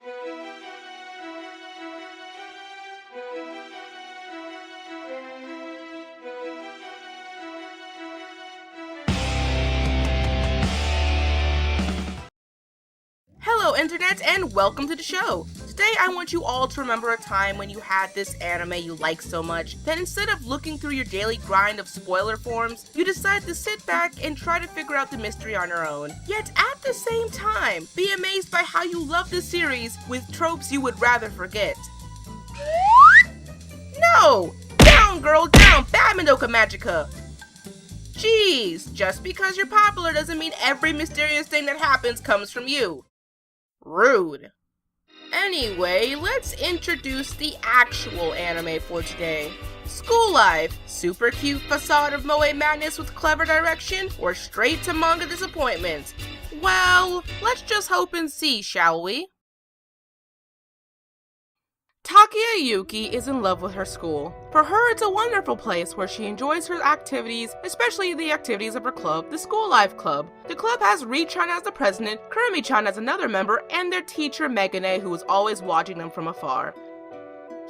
Hello Internet and welcome to the show! Today I want you all to remember a time when you had this anime you like so much that instead of looking through your daily grind of spoiler forms, you decided to sit back and try to figure out the mystery on your own. Yet at the same time, be amazed by how you love the series with tropes you would rather forget. No! Down girl, down! Bad Madoka Magica! Jeez, just because you're popular doesn't mean every mysterious thing that happens comes from you. Rude. Anyway, let's introduce the actual anime for today. School Life, super cute facade of moe madness with clever direction, or straight to manga disappointment? Well, let's just hope and see, shall we? Takia Yuki is in love with her school. For her, it's a wonderful place where she enjoys her activities, especially the activities of her club, the School Life Club. The club has Ri-chan as the president, Kurumi-chan as another member, and their teacher Megane, who is always watching them from afar.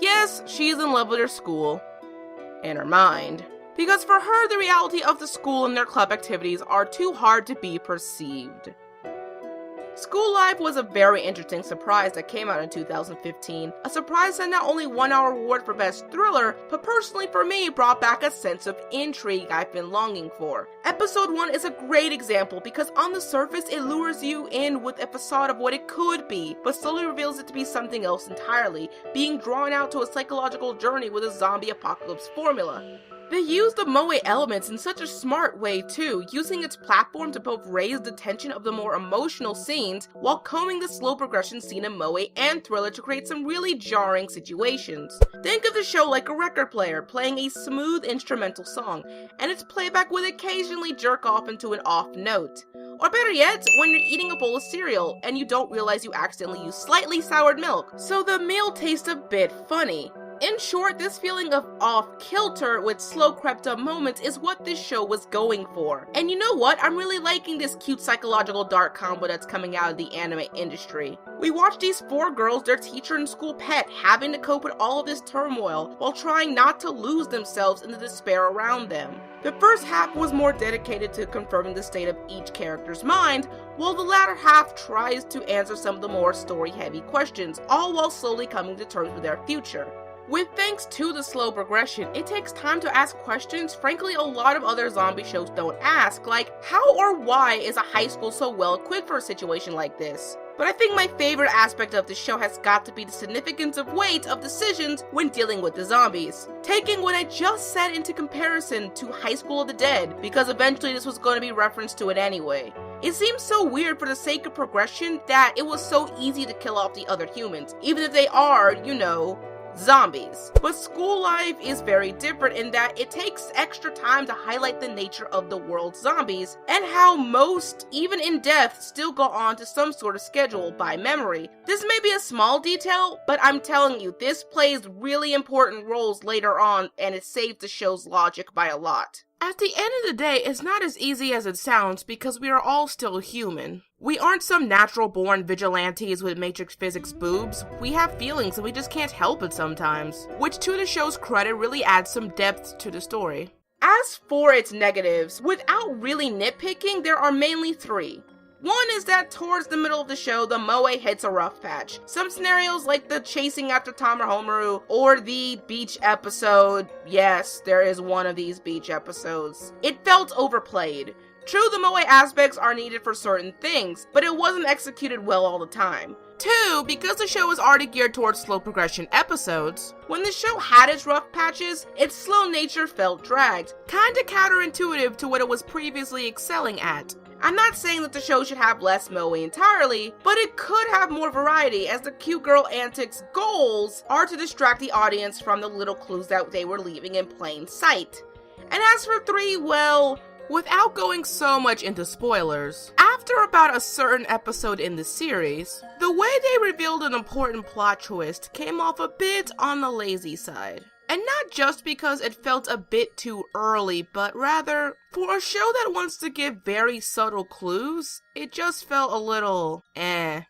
Yes, she's in love with her school. In her mind. Because for her, the reality of the school and their club activities are too hard to be perceived. School Life was a very interesting surprise that came out in 2015, a surprise that not only won our award for Best Thriller, but personally for me brought back a sense of intrigue I've been longing for. Episode 1 is a great example because on the surface it lures you in with a facade of what it could be, but slowly reveals it to be something else entirely, being drawn out to a psychological journey with a zombie apocalypse formula. They use the moe elements in such a smart way too, using its platform to both raise the tension of the more emotional scenes while combing the slow progression seen in moe and thriller to create some really jarring situations. Think of the show like a record player playing a smooth instrumental song, and its playback would occasionally jerk off into an off note. Or better yet, when you're eating a bowl of cereal and you don't realize you accidentally used slightly soured milk, so the meal tastes a bit funny. In short, this feeling of off-kilter with slow crept-up moments is what this show was going for. And you know what? I'm really liking this cute psychological dark combo that's coming out of the anime industry. We watch these 4 girls, their teacher and school pet, having to cope with all of this turmoil while trying not to lose themselves in the despair around them. The first half was more dedicated to confirming the state of each character's mind, while the latter half tries to answer some of the more story-heavy questions, all while slowly coming to terms with their future. With thanks to the slow progression, it takes time to ask questions frankly a lot of other zombie shows don't ask, like how or why is a high school so well equipped for a situation like this? But I think my favorite aspect of the show has got to be the significance of weight of decisions when dealing with the zombies. Taking what I just said into comparison to High School of the Dead, because eventually this was going to be referenced to it anyway. It seems so weird for the sake of progression that it was so easy to kill off the other humans, even if they are, you know, zombies. But School Life is very different in that it takes extra time to highlight the nature of the world's zombies and how most, even in death, still go on to some sort of schedule by memory. This may be a small detail, but I'm telling you, this plays really important roles later on and it saves the show's logic by a lot. At the end of the day, it's not as easy as it sounds because we are all still human. We aren't some natural-born vigilantes with matrix physics boobs. We have feelings and we just can't help it sometimes, which to the show's credit really adds some depth to the story. As for its negatives, without really nitpicking, there are mainly 3. One is that towards the middle of the show, the moe hits a rough patch. Some scenarios like the chasing after Homaru or the beach episode, yes, there is one of these beach episodes. It felt overplayed. True, the moe aspects are needed for certain things, but it wasn't executed well all the time. 2, because the show was already geared towards slow progression episodes, when the show had its rough patches, its slow nature felt dragged, kinda counterintuitive to what it was previously excelling at. I'm not saying that the show should have less moe entirely, but it could have more variety as the cute girl antics' goals are to distract the audience from the little clues that they were leaving in plain sight. And as for 3, well, without going so much into spoilers, after about a certain episode in the series, the way they revealed an important plot twist came off a bit on the lazy side. And not just because it felt a bit too early, but rather, for a show that wants to give very subtle clues, it just felt a little, eh.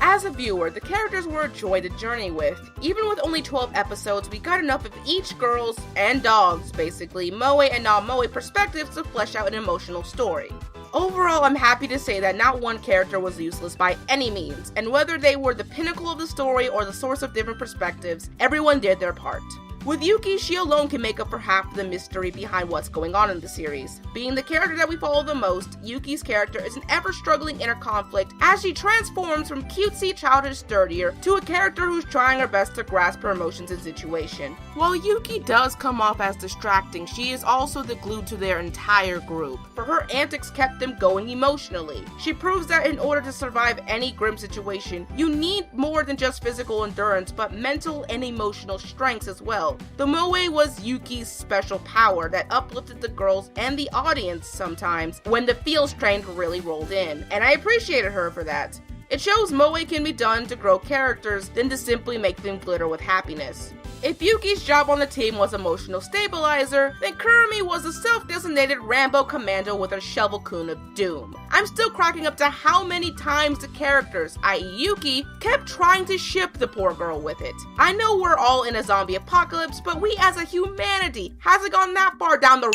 As a viewer, the characters were a joy to journey with. Even with only 12 episodes, we got enough of each girl's, and dog's basically, moe and non-moe perspectives to flesh out an emotional story. Overall, I'm happy to say that not one character was useless by any means, and whether they were the pinnacle of the story or the source of different perspectives, everyone did their part. With Yuki, she alone can make up for half the mystery behind what's going on in the series. Being the character that we follow the most, Yuki's character is an ever-struggling inner conflict as she transforms from cutesy childish sturdier to a character who's trying her best to grasp her emotions and situation. While Yuki does come off as distracting, she is also the glue to their entire group, for her antics kept them going emotionally. She proves that in order to survive any grim situation, you need more than just physical endurance, but mental and emotional strengths as well. The moe was Yuki's special power that uplifted the girls and the audience sometimes when the feel strain really rolled in, and I appreciated her for that. It shows moe can be done to grow characters than to simply make them glitter with happiness. If Yuki's job on the team was emotional stabilizer, then Kurumi was a self-designated Rambo commando with her shovel-kun of doom. I'm still cracking up to how many times the characters, i.e. Yuki, kept trying to ship the poor girl with it. I know we're all in a zombie apocalypse, but we as a humanity hasn't gone that far down the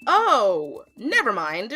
Oh, never mind.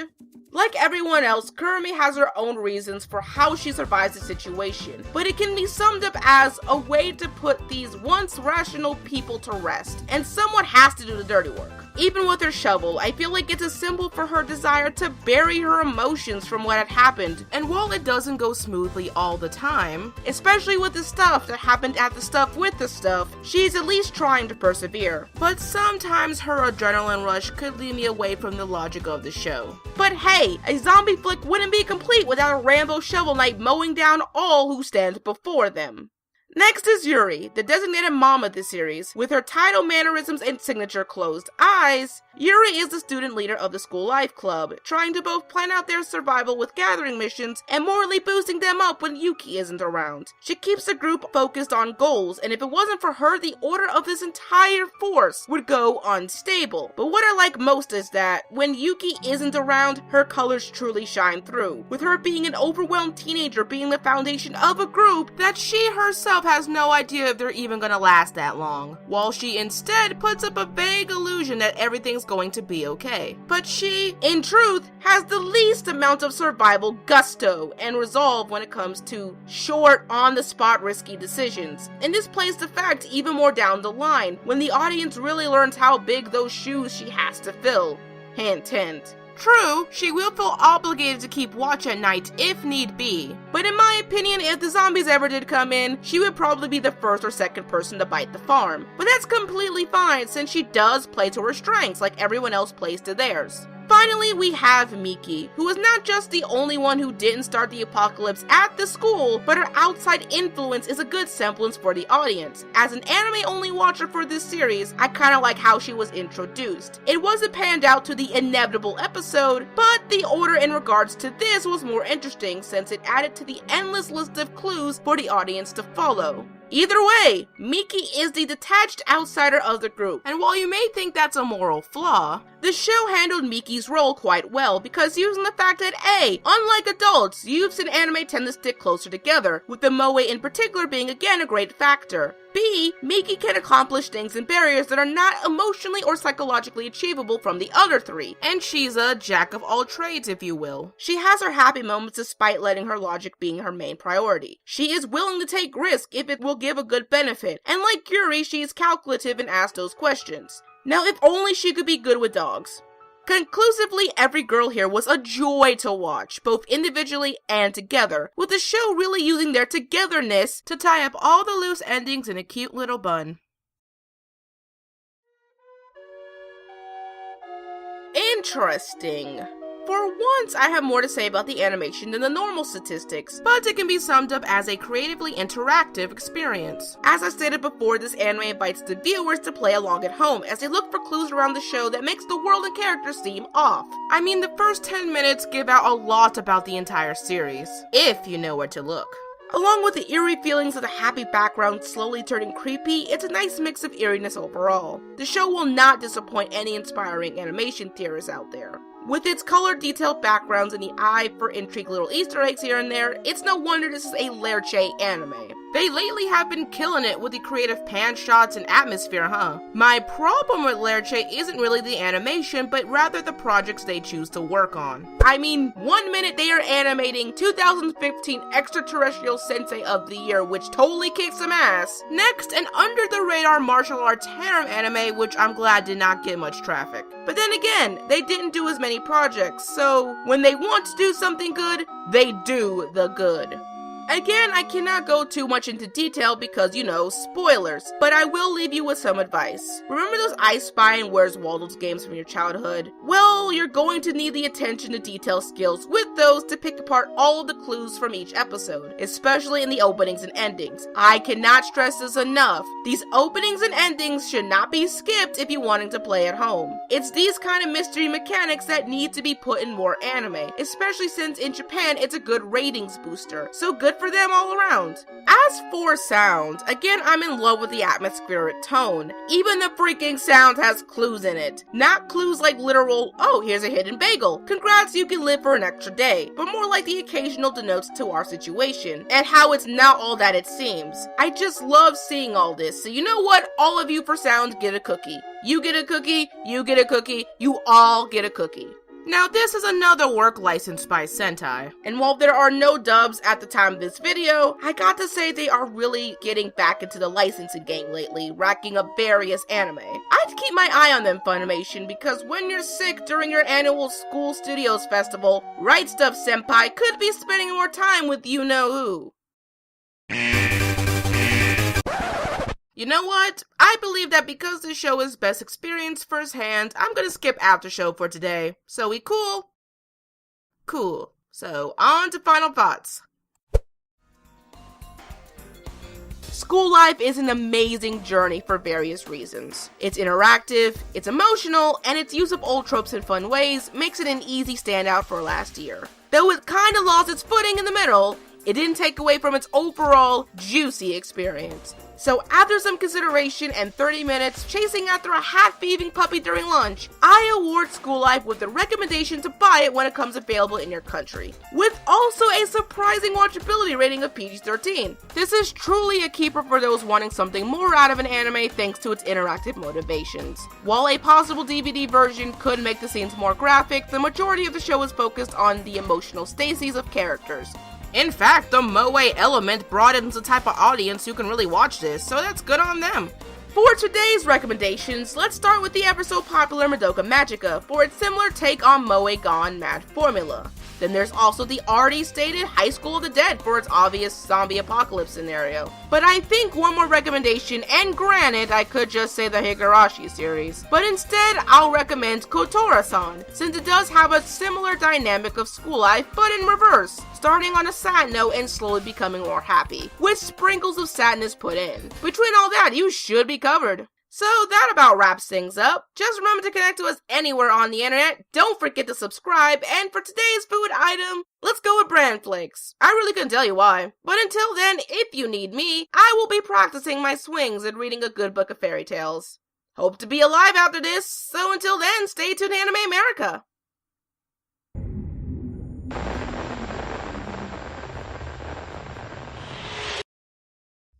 Like everyone else, Kurumi has her own reasons for how she survives the situation, but it can be summed up as a way to put these once rational people to rest, and someone has to do the dirty work. Even with her shovel, I feel like it's a symbol for her desire to bury her emotions from what had happened, and while it doesn't go smoothly all the time, especially with the stuff that happened at the stuff with the stuff, she's at least trying to persevere. But sometimes her adrenaline rush could lead me away from the logic of the show. But hey, a zombie flick wouldn't be complete without a Rambo Shovel Knight mowing down all who stand before them. Next is Yuri, the designated mom of the series. With her title mannerisms and signature closed eyes, Yuri is the student leader of the school life club, trying to both plan out their survival with gathering missions and morally boosting them up when Yuki isn't around. She keeps the group focused on goals, and if it wasn't for her, the order of this entire force would go unstable. But what I like most is that when Yuki isn't around, her colors truly shine through, with her being an overwhelmed teenager being the foundation of a group that she herself has no idea if they're even gonna last that long, while she instead puts up a vague illusion that everything's going to be okay. But she, in truth, has the least amount of survival gusto and resolve when it comes to short, on-the-spot risky decisions. And this plays the fact even more down the line, when the audience really learns how big those shoes she has to fill. Hint, hint. True, she will feel obligated to keep watch at night if need be, but in my opinion, if the zombies ever did come in, she would probably be the first or second person to bite the farm. But that's completely fine since she does play to her strengths like everyone else plays to theirs. Finally, we have Miki, who is not just the only one who didn't start the apocalypse at the school, but her outside influence is a good semblance for the audience. As an anime-only watcher for this series, I kinda like how she was introduced. It wasn't panned out to the inevitable episode, but the order in regards to this was more interesting since it added to the endless list of clues for the audience to follow. Either way, Miki is the detached outsider of the group, and while you may think that's a moral flaw, the show handled Miki's role quite well because using the fact that A, unlike adults, youths in anime tend to stick closer together, with the moe in particular being again a great factor. B, Miki can accomplish things and barriers that are not emotionally or psychologically achievable from the other three, and she's a jack of all trades, if you will. She has her happy moments despite letting her logic being her main priority. She is willing to take risk if it will give a good benefit, and like Yuri, she is calculative and asks those questions. Now, if only she could be good with dogs. Conclusively, every girl here was a joy to watch, both individually and together, with the show really using their togetherness to tie up all the loose endings in a cute little bun. Interesting. For once, I have more to say about the animation than the normal statistics, but it can be summed up as a creatively interactive experience. As I stated before, this anime invites the viewers to play along at home as they look for clues around the show that makes the world and characters seem off. I mean, the first 10 minutes give out a lot about the entire series, if you know where to look. Along with the eerie feelings of the happy background slowly turning creepy, it's a nice mix of eeriness overall. The show will not disappoint any inspiring animation theorists out there. With its color detailed backgrounds and the eye for intrigue little Easter eggs here and there, it's no wonder this is a Lerche anime. They lately have been killing it with the creative pan shots and atmosphere, huh? My problem with Lerche isn't really the animation, but rather the projects they choose to work on. I mean, one minute they are animating 2015 Extraterrestrial Sensei of the Year, which totally kicks some ass. Next, an under-the-radar martial arts harem anime, which I'm glad did not get much traffic. But then again, they didn't do as many projects, so when they want to do something good, they do the good. Again, I cannot go too much into detail because, you know, spoilers, but I will leave you with some advice. Remember those I Spy and Where's Waldo's games from your childhood? Well, you're going to need the attention to detail skills with those to pick apart all of the clues from each episode, especially in the openings and endings. I cannot stress this enough. These openings and endings should not be skipped if you're wanting to play at home. It's these kind of mystery mechanics that need to be put in more anime, especially since in Japan it's a good ratings booster, so good for them all around. As for sound, again, I'm in love with the atmospheric tone. Even the freaking sound has clues in it. Not clues like literal, oh, here's a hidden bagel, congrats, you can live for an extra day, but more like the occasional denotes to our situation, and how it's not all that it seems. I just love seeing all this, so you know what? All of you for sound get a cookie. You get a cookie, you get a cookie, you all get a cookie. Now this is another work licensed by Sentai, and while there are no dubs at the time of this video, I got to say they are really getting back into the licensing game lately, racking up various anime. I'd keep my eye on them, Funimation, because when you're sick during your annual School Studios Festival, Right Stuff Senpai could be spending more time with you-know-who. You know what? I believe that because this show is best experienced firsthand, I'm gonna skip after show for today. So we cool? Cool. So on to final thoughts. School life is an amazing journey for various reasons. It's interactive, it's emotional, and its use of old tropes in fun ways makes it an easy standout for last year. Though it kinda lost its footing in the middle, it didn't take away from its overall juicy experience. So after some consideration and 30 minutes chasing after a hat-thieving puppy during lunch, I award School Life with the recommendation to buy it when it comes available in your country, with also a surprising watchability rating of PG-13. This is truly a keeper for those wanting something more out of an anime thanks to its interactive motivations. While a possible DVD version could make the scenes more graphic, the majority of the show is focused on the emotional stasis of characters. In fact, the moe element broadens the type of audience who can really watch this, so that's good on them. For today's recommendations, let's start with the ever so popular Madoka Magica for its similar take on Moe Gone Mad formula. Then there's also the already stated High School of the Dead for its obvious zombie apocalypse scenario. But I think one more recommendation, and granted I could just say the Higurashi series, but instead I'll recommend Kotora-san, since it does have a similar dynamic of school life but in reverse, starting on a sad note and slowly becoming more happy, with sprinkles of sadness put in. Between all that, you should be covered. So that about wraps things up. Just remember to connect to us anywhere on the internet. Don't forget to subscribe. And for today's food item, let's go with bran flakes. I really couldn't tell you why. But until then, if you need me, I will be practicing my swings and reading a good book of fairy tales. Hope to be alive after this. So until then, stay tuned to Anime America.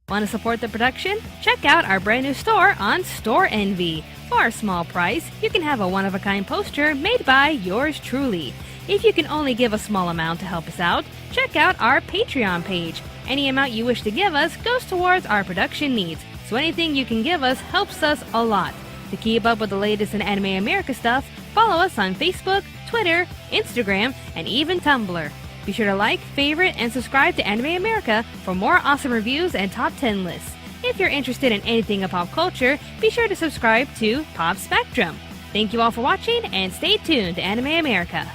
Want to support the production? Check out our brand new store on Store Envy. For a small price, you can have a one-of-a-kind poster made by yours truly. If you can only give a small amount to help us out, check out our Patreon page. Any amount you wish to give us goes towards our production needs, so anything you can give us helps us a lot. To keep up with the latest in Anime America stuff, follow us on Facebook, Twitter, Instagram, and even Tumblr. Be sure to like, favorite, and subscribe to Anime America for more awesome reviews and top 10 lists. If you're interested in anything of pop culture, be sure to subscribe to Pop Spectrum. Thank you all for watching, and stay tuned to Anime America.